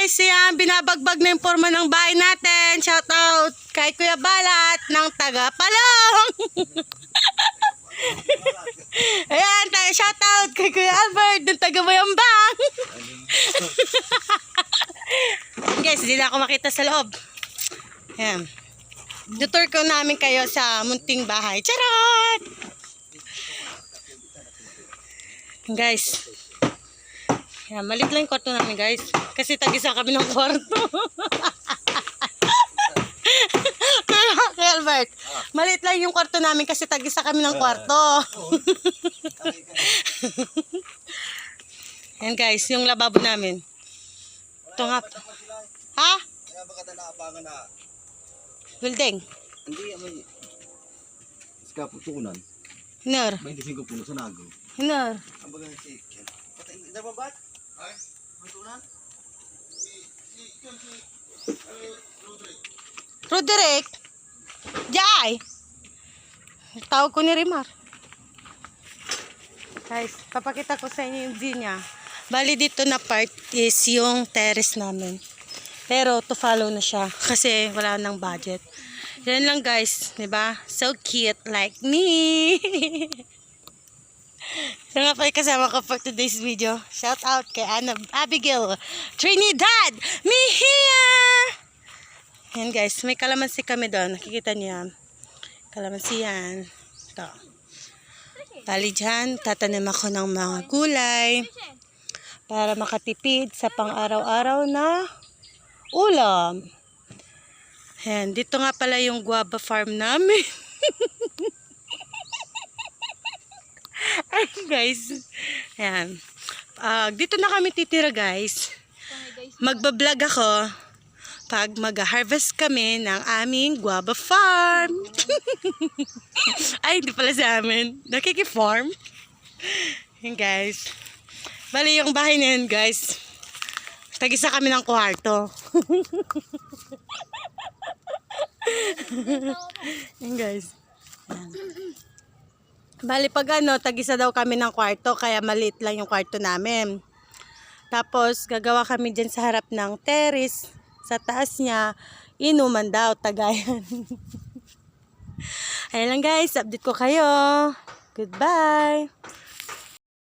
guys, yan, binabagbag na yung forma ng bahay natin. Shout out kay Kuya Balat ng taga Palong. Ayan, shout out kay Kuya Albert ng taga Bayambang. Guys, hindi na ako makita sa loob. Ayan. Tutur ko namin kayo sa munting bahay. Charot! Guys. Ayan, malit lang yung kwarto namin, guys. Kasi tag-isa kami ng kwarto. Kay Albert, malit lang yung kwarto namin kasi tag-isa kami ng kwarto. Ayan, guys, yung lababo namin. Ito nga. Ha? Kaya baka naabangan na. Building. Hindi, may iskaputunan. Hinor. May hindi ko puno sa nago. Hinor. Ang baga si Ken. Patay, hindi ba ba? Ay? Putunan? Roderick. Jai. Tawag ko ni Rimar. Guys, papakita ko sa inyo yung view niya. Bali dito na part is yung terrace namin. Pero to follow na siya kasi wala nang budget. Yan lang guys, 'di ba? So cute like me. Yan nga pa yung kasama ko for today's video. Shout out kay Abigail Trinidad Mejia. Yan guys, may kalamansi kami doon. Nakikita niyo yan. Kalamansi yan. Ito. Bali dyan, tatanim ako ng mga gulay para makatipid sa pang-araw-araw na ulam. Ayan, dito nga pala yung guava farm namin. Ay guys. Ayan. Dito na kami titira guys. Magbablog ako pag mag-harvest kami ng aming guava farm. Ay, hindi pala sa amin. Nakiki-farm. Ayan guys. Bali yung bahay na yun guys. Tag-isa kami ng kwarto. Ayan guys. Ayan. Bali pag ano, tag-isa daw kami ng kwarto, kaya maliit lang yung kwarto namin. Tapos gagawa kami dyan sa harap ng terrace. Sa taas niya, inuman daw, tagayan. Ayan lang guys, update ko kayo. Goodbye.